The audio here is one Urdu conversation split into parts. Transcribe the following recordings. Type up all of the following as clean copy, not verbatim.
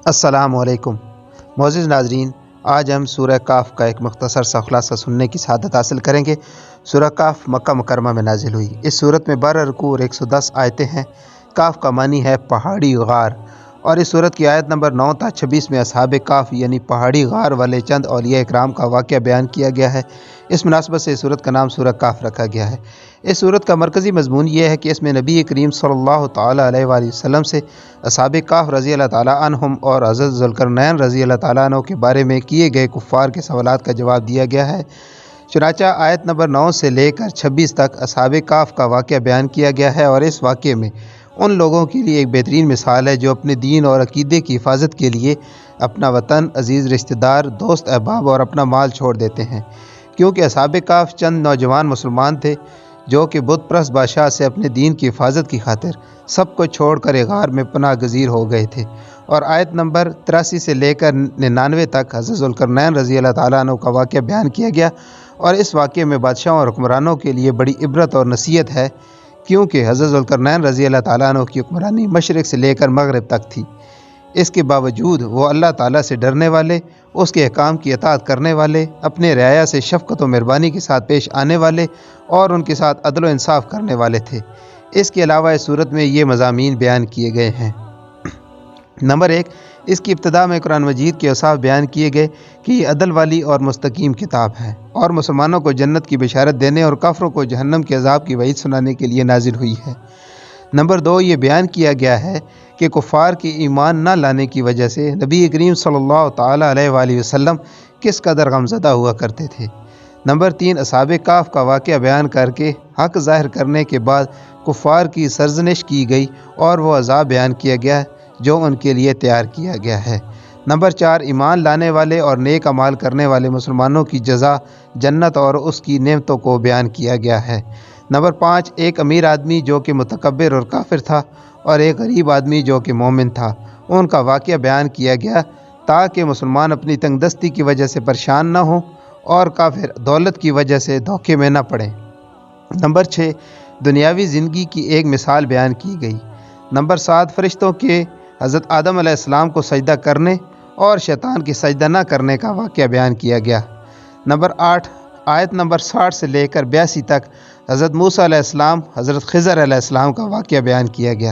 السلام علیکم معزز ناظرین، آج ہم سورہ کہف کا ایک مختصر سا خلاصہ سننے کی سعادت حاصل کریں گے۔ سورہ کہف مکہ مکرمہ میں نازل ہوئی۔ اس صورت میں 12 رکوع اور 110 آیتیں ہیں۔ کہف کا معنی ہے پہاڑی غار، اور اس صورت کی آیت نمبر 9 تا 26 میں اصحاب کہف یعنی پہاڑی غار والے چند اولیاء اکرام کا واقعہ بیان کیا گیا ہے۔ اس مناسبت سے اس صورت کا نام سورہ کہف رکھا گیا ہے۔ اس صورت کا مرکزی مضمون یہ ہے کہ اس میں نبی کریم صلی اللہ تعالیٰ علیہ وآلہ وسلم سے اصحاب کہف رضی اللہ تعالیٰ عنہم اور حضرت ذوالقرنین رضی اللہ تعالیٰ عنہ کے بارے میں کیے گئے کفار کے سوالات کا جواب دیا گیا ہے۔ چنانچہ آیت نمبر 9 سے لے کر 26 تک اصحاب کہف کا واقعہ بیان کیا گیا ہے، اور اس واقعے میں ان لوگوں کے لیے ایک بہترین مثال ہے جو اپنے دین اور عقیدے کی حفاظت کے لیے اپنا وطن، عزیز رشتہ دار، دوست احباب اور اپنا مال چھوڑ دیتے ہیں، کیونکہ اصحاب کہف چند نوجوان مسلمان تھے جو کہ بت پرست بادشاہ سے اپنے دین کی حفاظت کی خاطر سب کو چھوڑ کر ایک غار میں پناہ گزیر ہو گئے تھے۔ اور آیت نمبر 83 سے لے کر 99 تک حضرت ذوالقرنین رضی اللہ تعالیٰ عنہ کا واقعہ بیان کیا گیا، اور اس واقعے میں بادشاہوں اور حکمرانوں کے لیے بڑی عبرت اور نصیحت ہے، کیونکہ حضرت ذوالقرنین رضی اللہ تعالیٰ عنہ کی حکمرانی مشرق سے لے کر مغرب تک تھی۔ اس کے باوجود وہ اللہ تعالیٰ سے ڈرنے والے، اس کے احکام کی اطاعت کرنے والے، اپنے رعایا سے شفقت و مہربانی کے ساتھ پیش آنے والے اور ان کے ساتھ عدل و انصاف کرنے والے تھے۔ اس کے علاوہ اس صورت میں یہ مضامین بیان کیے گئے ہیں۔ نمبر 1، اس کی ابتدا میں قرآن مجید کے اوصاف بیان کیے گئے کہ یہ عدل والی اور مستقیم کتاب ہے، اور مسلمانوں کو جنت کی بشارت دینے اور کافروں کو جہنم کے عذاب کی وعید سنانے کے لیے نازل ہوئی ہے۔ نمبر 2، یہ بیان کیا گیا ہے کہ کفار کی ایمان نہ لانے کی وجہ سے نبی کریم صلی اللہ تعالیٰ علیہ وآلہ وسلم کس قدر غمزدہ ہوا کرتے تھے۔ نمبر 3، اصحاب کہف کا واقعہ بیان کر کے حق ظاہر کرنے کے بعد کفار کی سرزنش کی گئی اور وہ عذاب بیان کیا گیا جو ان کے لیے تیار کیا گیا ہے۔ نمبر 4، ایمان لانے والے اور نیک اعمال کرنے والے مسلمانوں کی جزا جنت اور اس کی نعمتوں کو بیان کیا گیا ہے۔ نمبر 5، ایک امیر آدمی جو کہ متکبر اور کافر تھا اور ایک غریب آدمی جو کہ مومن تھا، ان کا واقعہ بیان کیا گیا تاکہ مسلمان اپنی تنگ دستی کی وجہ سے پریشان نہ ہوں اور کافر دولت کی وجہ سے دھوکے میں نہ پڑیں۔ نمبر 6، دنیاوی زندگی کی ایک مثال بیان کی گئی۔ نمبر 7، فرشتوں کے حضرت آدم علیہ السلام کو سجدہ کرنے اور شیطان کی سجدہ نہ کرنے کا واقعہ بیان کیا گیا۔ نمبر 8، آیت نمبر 60 سے لے کر 82 تک حضرت موسیٰ علیہ السلام، حضرت خضر علیہ السلام کا واقعہ بیان کیا گیا۔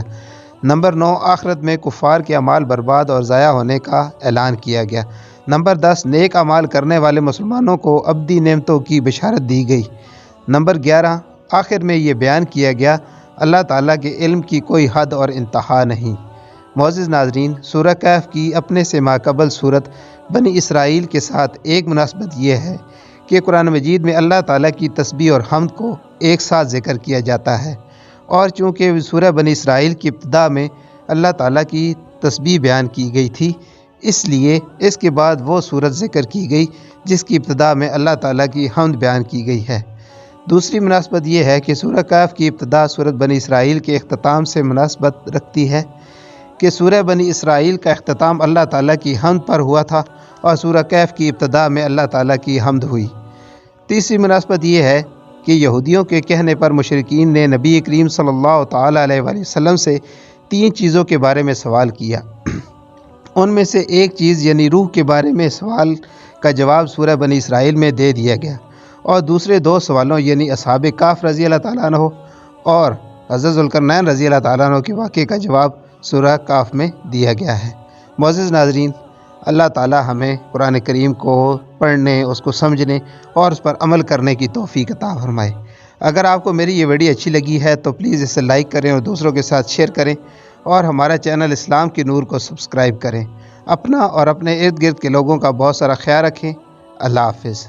نمبر 9، آخرت میں کفار کے اعمال برباد اور ضائع ہونے کا اعلان کیا گیا۔ نمبر 10، نیک اعمال کرنے والے مسلمانوں کو ابدی نعمتوں کی بشارت دی گئی۔ نمبر 11، آخر میں یہ بیان کیا گیا اللہ تعالیٰ کے علم کی کوئی حد اور انتہا نہیں۔ معزز ناظرین، سورہ کہف کی اپنے سے ماقبل صورت بنی اسرائیل کے ساتھ ایک مناسبت یہ ہے کہ قرآن مجید میں اللہ تعالیٰ کی تسبیح اور حمد کو ایک ساتھ ذکر کیا جاتا ہے، اور چونکہ سورہ بنی اسرائیل کی ابتدا میں اللہ تعالیٰ کی تسبیح بیان کی گئی تھی، اس لیے اس کے بعد وہ صورت ذکر کی گئی جس کی ابتدا میں اللہ تعالیٰ کی حمد بیان کی گئی ہے۔ دوسری مناسبت یہ ہے کہ سورہ کہف کی ابتدا سورۃ بنی اسرائیل کے اختتام سے مناسبت رکھتی ہے کہ سورہ بنی اسرائیل کا اختتام اللہ تعالیٰ کی حمد پر ہوا تھا اور سورہ کہف کی ابتدا میں اللہ تعالیٰ کی حمد ہوئی۔ تیسری مناسبت یہ ہے کہ یہودیوں کے کہنے پر مشرکین نے نبی کریم صلی اللہ تعالیٰ علیہ وآلہ وسلم سے 3 چیزوں کے بارے میں سوال کیا۔ ان میں سے ایک چیز یعنی روح کے بارے میں سوال کا جواب سورہ بنی اسرائیل میں دے دیا گیا، اور دوسرے 2 سوالوں یعنی اصحاب کہف رضی اللہ تعالیٰ عنہ اور حضرت ذوالقرنین رضی اللہ تعالیٰ عنہ کے واقعے کا جواب سورہ کہف میں دیا گیا ہے۔ معزز ناظرین، اللہ تعالیٰ ہمیں قرآن کریم کو پڑھنے، اس کو سمجھنے اور اس پر عمل کرنے کی توفیق عطا فرمائے۔ اگر آپ کو میری یہ ویڈیو اچھی لگی ہے تو پلیز اسے لائک کریں اور دوسروں کے ساتھ شیئر کریں، اور ہمارا چینل اسلام کی نور کو سبسکرائب کریں۔ اپنا اور اپنے ارد گرد کے لوگوں کا بہت سارا خیال رکھیں۔ اللہ حافظ۔